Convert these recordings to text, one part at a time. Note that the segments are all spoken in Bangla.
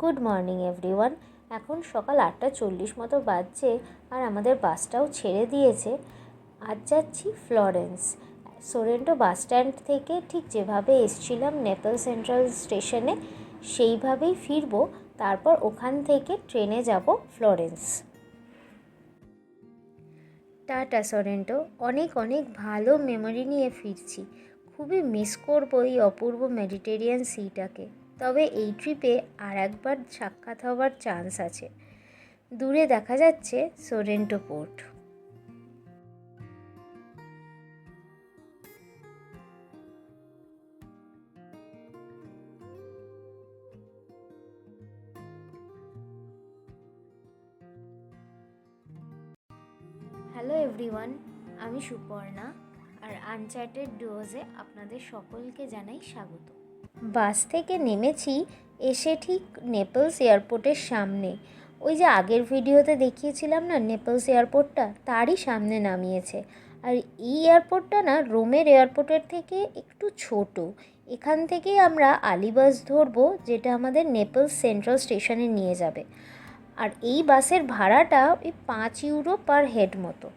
Good morning everyone. এখন সকাল 8:40 মতো বাজছে আর আমাদের বাসটাও ছেড়ে দিয়েছে। আজ যাচ্ছি ফ্লোরেন্স। সোরেন্টো বাস স্ট্যান্ড থেকে ঠিক যেভাবে এসছিলাম নেপল সেন্ট্রাল স্টেশনে সেইভাবেই ফিরবো। তারপর ওখান থেকে ট্রেনে যাব ফ্লোরেন্স। টাটা সোরেন্টো, অনেক অনেক ভালো মেমোরি নিয়ে ফিরছি। খুবই মিস করবো এই অপূর্ব মেডিটেরিয়ান সিটাকে। তবে এই ট্রিপে আর একবার সাক্ষাৎ হওয়ার চান্স আছে। দূরে দেখা যাচ্ছে সোরেন্টো পোর্ট। হ্যালো এভরিওয়ান, আমি সুপর্ণা আর আনচার্টেড ডুয়োজে আপনাদের সকলকে জানাই স্বাগত। বাস থেকে নেমেছি এসে ঠিক নেপলস এয়ারপোর্টের সামনে। ওই যে আগের ভিডিওতে দেখিয়েছিলাম না নেপলস এয়ারপোর্টটা, তারই সামনে নামিয়েছে। আর এই এয়ারপোর্টটা না রোমের এয়ারপোর্টের থেকে একটু ছোট। এখান থেকেই আমরা আলিবাস ধরবো, যেটা আমাদের নেপলস সেন্ট্রাল স্টেশনে নিয়ে যাবে। আর এই বাসের ভাড়াটা ওই 5 ইউরো পার হেড মতো।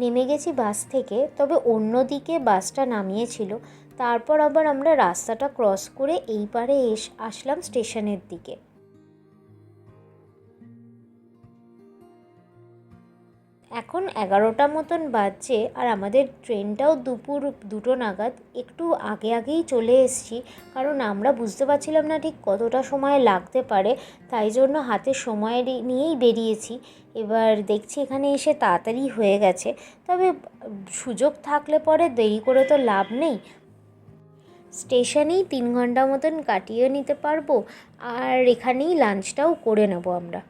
নেমে গেছি বাস থেকে, তবে অন্য দিকে বাসটা নামিয়েছিল। তারপর আবার আমরা রাস্তাটা ক্রস করে এই পারে আসলাম স্টেশনের দিকে। এখন 11টা মতন বাজছে আর আমাদের ট্রেনটাও দুপুর 2টো নাগাদ। একটু আগেই চলে এসেছি, কারণ আমরা বুঝতে পারছিলাম না ঠিক কতটা সময় লাগতে পারে, তাই জন্য হাতে সময় নিয়েই বেরিয়েছি। এবার দেখছি এখানে এসে তাড়াতাড়ি হয়ে গেছে, তবে সুযোগ থাকলে পরে দেরি করে তো লাভ নেই। স্টেশনেই 3 ঘন্টা মতন কাটিয়ে নিতে পারবো, আর এখানেই লাঞ্চটাও করে নেব আমরা।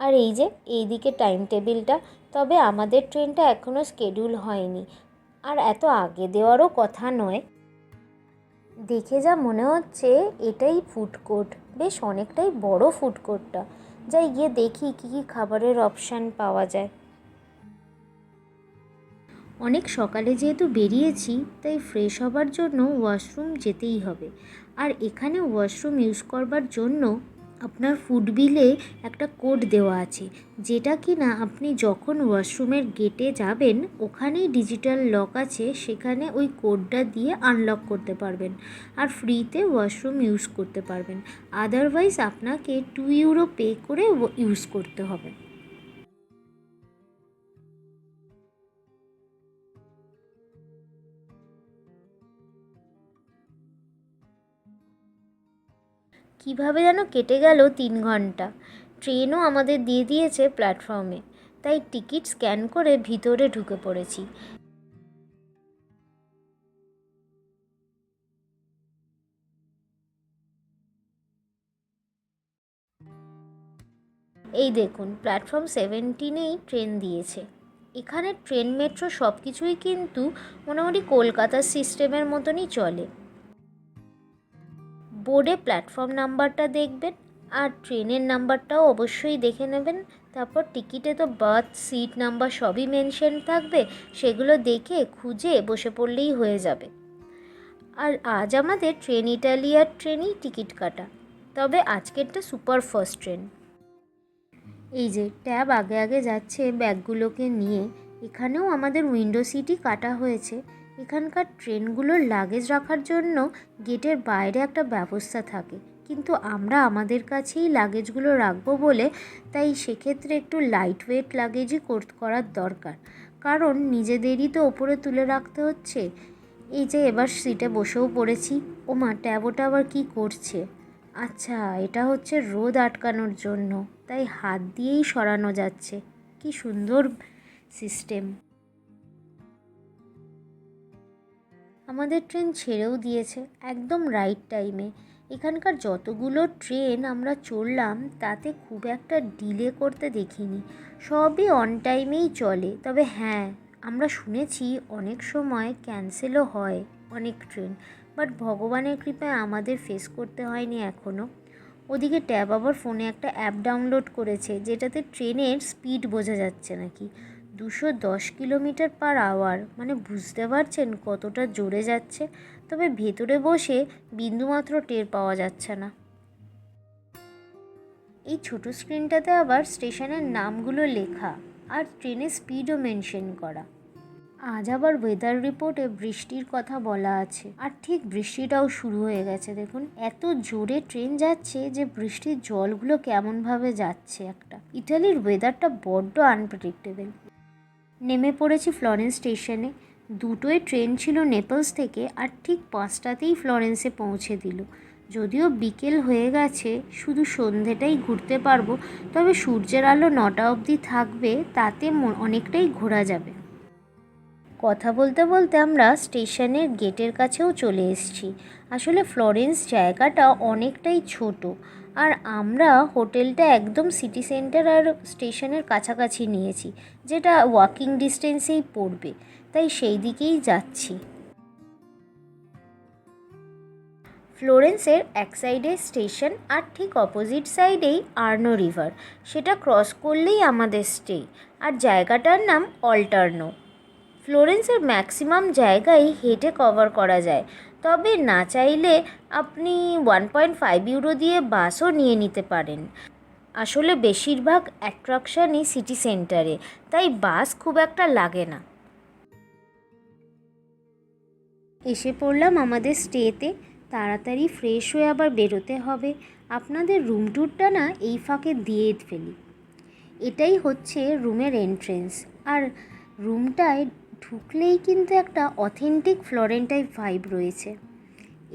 আর এই যে এইদিকে টাইম টেবিলটা, তবে আমাদের ট্রেনটা এখনও শিডিউল হয়নি, আর এত আগে দেওয়ারও কথা নয়। দেখে যা মনে হচ্ছে এটাই ফুড কোর্ট, বেশ অনেকটাই বড় ফুড কোর্টটা। যাই গিয়ে দেখি কী কী খাবারের অপশান পাওয়া যায়। অনেক সকালে যেহেতু বেরিয়েছি, তাই ফ্রেশ হবার জন্য ওয়াশরুম যেতেই হবে। আর এখানে ওয়াশরুম ইউজ করবার জন্য আপনার ফুড বিলে একটা কোড দেওয়া আছে, যেটা কি না আপনি যখন ওয়াশরুমের গেটে যাবেন ওখানেই ডিজিটাল লক আছে, সেখানে ওই কোডটা দিয়ে আনলক করতে পারবেন আর ফ্রিতে ওয়াশরুম ইউজ করতে পারবেন। আদারওয়াইজ আপনাকে 2 ইউরো পে করে ইউজ করতে হবে। কিভাবে যেন কেটে গেল 3 ঘন্টা। ট্রেনও আমাদের দিয়ে দিয়েছে প্ল্যাটফর্মে, তাই টিকিট স্ক্যান করে ভিতরে ঢুকে পড়েছি। এই দেখুন, প্ল্যাটফর্ম 17এই ট্রেন দিয়েছে। এখানে ট্রেন মেট্রো সব কিছুই কিন্তু মোটামুটি কলকাতার সিস্টেমের মতনই চলে। বোর্ডে প্ল্যাটফর্ম নাম্বারটা দেখবেন, আর ট্রেনের নাম্বারটাও অবশ্যই দেখে নেবেন। তারপর টিকিটে তো বার্থ, সিট নাম্বার সবই মেনশন থাকবে, সেগুলো দেখে খুঁজে বসে পড়লেই হয়ে যাবে। আর আজ আমাদের ট্রেনিটালিয়ার ট্রেনেই টিকিট কাটা, তবে আজকেরটা সুপার ফাস্ট ট্রেন। এই যে ট্যাব আগে যাচ্ছে ব্যাগগুলোকে নিয়ে। এখানেও আমাদের উইন্ডো সিটই কাটা হয়েছে। এখানকার ট্রেনগুলোর লাগেজ রাখার জন্য গেটের বাইরে একটা ব্যবস্থা থাকে, কিন্তু আমরা আমাদের কাছেই লাগেজগুলো রাখবো বলে তাই সেক্ষেত্রে একটু লাইট ওয়েট লাগেজই করার দরকার, কারণ নিজেদেরই তো ওপরে তুলে রাখতে হচ্ছে। এই যে এবার সিটে বসেও পড়েছি। ওমা, ট্যাব ওটা আবার কী করছে? আচ্ছা, এটা হচ্ছে রোদ আটকানোর জন্য, তাই হাত দিয়েই সরানো যাচ্ছে। কি সুন্দর সিস্টেম। আমাদের ট্রেন ছেড়েও দিয়েছে একদম রাইট টাইমে। এখানকার যতগুলো ট্রেন আমরা চড়লাম তাতে খুব একটা ডিলে করতে দেখিনি, সবই অন টাইমেই চলে। তবে হ্যাঁ, আমরা শুনেছি অনেক সময় ক্যান্সেলও হয় অনেক ট্রেন, বাট ভগবানের কৃপায় আমাদের ফেস করতে হয়নি এখনও। ওদিকে ট্যাব আবার ফোনে একটা অ্যাপ ডাউনলোড করেছে, যেটাতে ট্রেনের স্পিড বোঝা যাচ্ছে নাকি 210 কিলোমিটার পার আওয়ার। মানে বুঝতে পারছেন কতটা জোরে যাচ্ছে। তবে ভেতরে বসে বিন্দুমাত্র টের পাওয়া যাচ্ছে না। এই ছোট স্ক্রিনটাতে আবার স্টেশনের নামগুলো লেখা আর ট্রেনের স্পিডও মেনশন করা। আজ আবার ওয়েদার রিপোর্টে বৃষ্টির কথা বলা আছে, আর ঠিক বৃষ্টিটাও শুরু হয়ে গেছে। দেখুন এত জোরে ট্রেন যাচ্ছে যে বৃষ্টির জলগুলো কেমনভাবে যাচ্ছে একটা। ইটালির ওয়েদারটা বড্ড আনপ্রেডিক্টেবল। নেমে পড়েছি ফ্লরেন্স স্টেশনে। দুটোই ট্রেন ছিল নেপলস থেকে, আর ঠিক 5টাতেই ফ্লরেন্সে পৌঁছে দিল। যদিও বিকেল হয়ে গেছে, শুধু সন্ধেটাই ঘুরতে পারবো, তবে সূর্যের আলো 9টা অবধি থাকবে, তাতে অনেকটাই ঘোরা যাবে। কথা বলতে বলতে আমরা স্টেশনের গেটের কাছেও চলে এসেছি। আসলে ফ্লরেন্স জায়গাটা অনেকটাই ছোট, আর আমরা হোটেলটা একদম সিটি সেন্টার আর স্টেশনের কাছাকাছি নিয়েছি, যেটা ওয়াকিং ডিস্টেন্সেই পড়বে, তাই সেই দিকেই যাচ্ছি। ফ্লোরেন্সের এক সাইডে স্টেশন আর ঠিক অপোজিট সাইডেই আর্নো রিভার, সেটা ক্রস করলেই আমাদের স্টে। আর জায়গাটার নাম অল্টার্নো। ফ্লোরেন্সের ম্যাক্সিমাম জায়গায় হেঁটে কভার করা যায়, তবে না চাইলে আপনি 1.5 ইউরো দিয়ে বাসও নিয়ে নিতে পারেন। আসলে বেশিরভাগ অ্যাট্রাকশনই সিটি সেন্টারে, তাই বাস খুব একটা লাগে না। এসে পড়লাম আমাদের স্টেতে। তাড়াতাড়ি ফ্রেশ হয়ে আবার বেরোতে হবে। আপনাদের রুম ট্যুরটা না এই ফাঁকে দিয়ে ফেলি। এটাই হচ্ছে রুমের এন্ট্রেন্স, আর রুমটায় ঢুকলেই কিন্তু একটা অথেন্টিক ফ্লোরেন্টাইন ভাইব রয়েছে।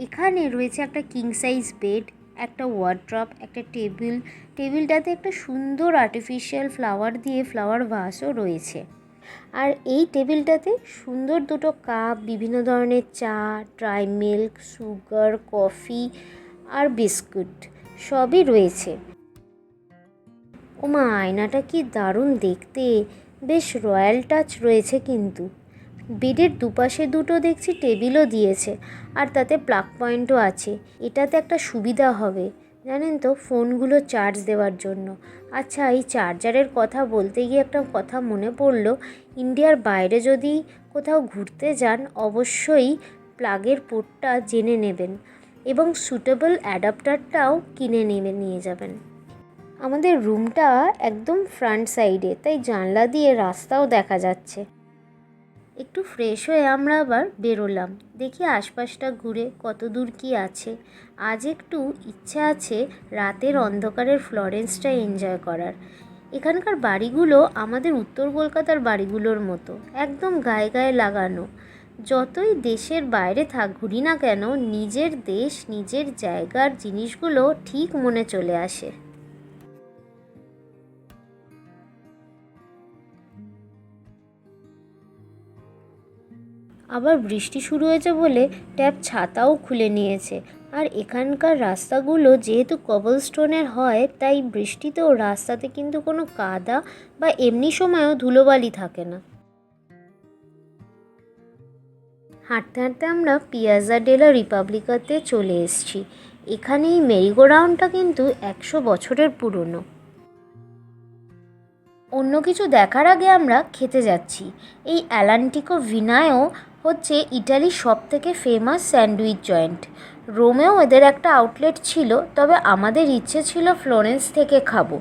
এখানে রয়েছে একটা কিং সাইজ বেড, একটা ওয়ার্ড্রপ, একটা টেবিলটাতে একটা সুন্দর আর্টিফিশিয়াল ফ্লাওয়ার দিয়ে ফ্লাওয়ার ভাসও রয়েছে। আর এই টেবিলটাতে সুন্দর দুটো কাপ, বিভিন্ন ধরনের চা, ড্রাই মিল্ক, সুগার, কফি আর বিস্কুট সবই রয়েছে। ওমা, আয়নাটা কি দারুণ দেখতে, বেশ রয়্যাল টাচ রয়েছে কিন্তু। বেডের দুপাশে দুটো দেখছি টেবিলও দিয়েছে, আর তাতে প্লাগ পয়েন্টও আছে। এটাতে একটা সুবিধা হবে জানেন তো, ফোনগুলো চার্জ দেওয়ার জন্য। আচ্ছা, এই চার্জারের কথা বলতে গিয়ে একটা কথা মনে পড়লো, ইন্ডিয়ার বাইরে যদি কোথাও ঘুরতে যান অবশ্যই প্লাগের পোর্টটা জেনে নেবেন, এবং সুটেবল অ্যাডাপ্টারটাও কিনে নিয়ে যাবেন। আমাদের রুমটা একদম ফ্রন্ট সাইডে, তাই জানলা দিয়ে রাস্তাও দেখা যাচ্ছে। একটু ফ্রেশ হয়ে আমরা আবার বেরোলাম, দেখি আশপাশটা ঘুরে কত দূর কি আছে। আজ একটু ইচ্ছা আছে রাতের অন্ধকারের ফ্লোরেন্সটা এনজয় করার। এখানকার বাড়িগুলো আমাদের উত্তর কলকাতার বাড়িগুলোর মতো, একদম গায়ে গায়ে লাগানো। যতই দেশের বাইরে ঘুরি না কেন, নিজের দেশ, নিজের জায়গার জিনিসগুলো ঠিক মনে চলে আসে। আবার বৃষ্টি শুরু হয়েছে বলে ট্যাপ ছাতাও খুলে নিয়েছে। আর এখানকার রাস্তাগুলো যেহেতু কবলস্টোনের হয়, তাই বৃষ্টিতেও রাস্তাতে কিন্তু কোনো কাদা বা এমনি সময়ও ধুলোবালি থাকে না। হাঁটতে হাঁটতে আমরা পিয়াজা ডেলা রিপাবলিকাতে চলে এসেছি। এখানে এই মেরিগো রাউন্ডটা কিন্তু 100 বছরের পুরনো। অন্য কিছু দেখার আগে আমরা খেতে যাচ্ছি। এই অ্যালান্টিকো ভিনায়ো হচ্ছে ইটালির সবথেকে ফেমাস স্যান্ডউইচ জয়েন্ট। রোমেও এদের একটা আউটলেট ছিল, তবে আমাদের ইচ্ছে ছিল ফ্লোরেন্স থেকে খাবো।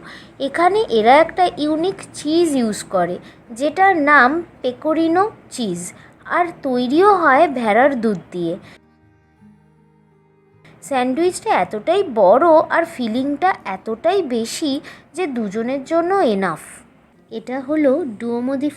এখানে এরা একটা ইউনিক চিজ ইউজ করে, যেটার নাম পেকোরিনো চিজ, আর তৈরিও হয় ভেড়ার দুধ দিয়ে। স্যান্ডউইচটা এতটাই বড় আর ফিলিংটা এতটাই বেশি যে দুজনের জন্য এনাফ। এটা হলো ডুওমো দি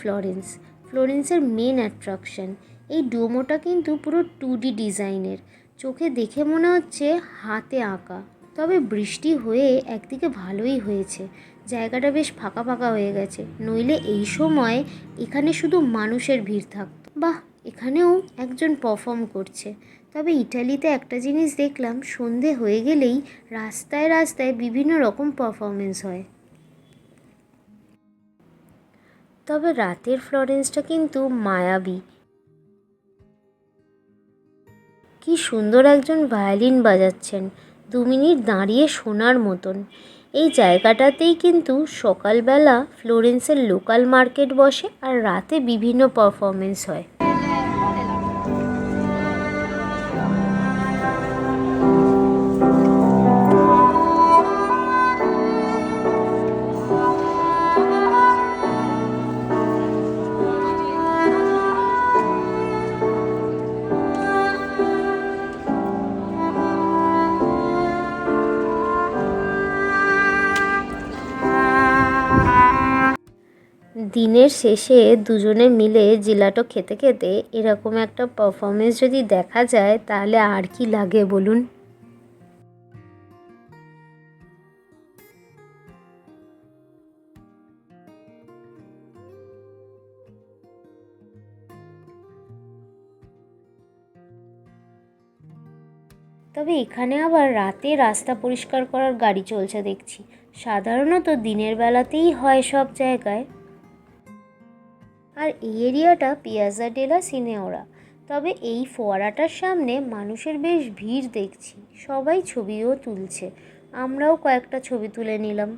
ফ্লোরেন্সের মেন অ্যাট্রাকশন। এই ডুওমোটা কিন্তু পুরো 2D ডিজাইনের, চোখে দেখে মনে হচ্ছে হাতে আঁকা। তবে বৃষ্টি হয়ে একদিকে ভালোই হয়েছে, জায়গাটা বেশ ফাঁকা ফাঁকা হয়ে গেছে, নইলে এই সময় এখানে শুধু মানুষের ভিড় থাকতো। বাহ, এখানেও একজন পারফর্ম করছে। তবে ইটালিতে একটা জিনিস দেখলাম, সন্ধে হয়ে গেলেই রাস্তায় রাস্তায় বিভিন্ন রকম পারফরমেন্স হয়। তবে রাতের ফ্লোরেন্সটা কিন্তু মায়াবী। কি সুন্দর একজন ভায়োলিন বাজাচ্ছেন, 2 মিনিট দাঁড়িয়ে শোনার মতন। এই জায়গাটাতেই কিন্তু সকালবেলা ফ্লোরেন্সের লোকাল মার্কেট বসে, আর রাতে বিভিন্ন পারফরমেন্স হয়। দিনের শেষে দুজনে মিলে জিলাটো খেতে খেতে এরকম একটা পারফরমেন্স যদি দেখা যায় তাহলে আর কি লাগে বলুন। তবে এখানে আবার রাতে রাস্তা পরিষ্কার করার গাড়ি চলছে দেখছি। সাধারণত দিনের বেলাতেই হয় সব জায়গায়। আর এই এরিয়াটা পিয়াজা ডেলা সিনেওরা। তবে এই ফোয়ারাটার সামনে মানুষের বেশ ভিড় দেখছি, সবাই ছবিও তুলছে। আমরাও কয়েকটা ছবি তুলে নিলাম।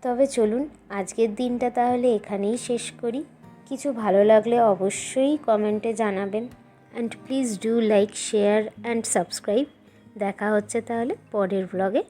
তবে চলুন আজকের দিনটা তাহলে এখানেই শেষ করি। কিছু ভালো লাগলে অবশ্যই কমেন্টে জানাবেন। And please do like, share and subscribe. দেখা হচ্ছে তাহলে পরের ব্লগে।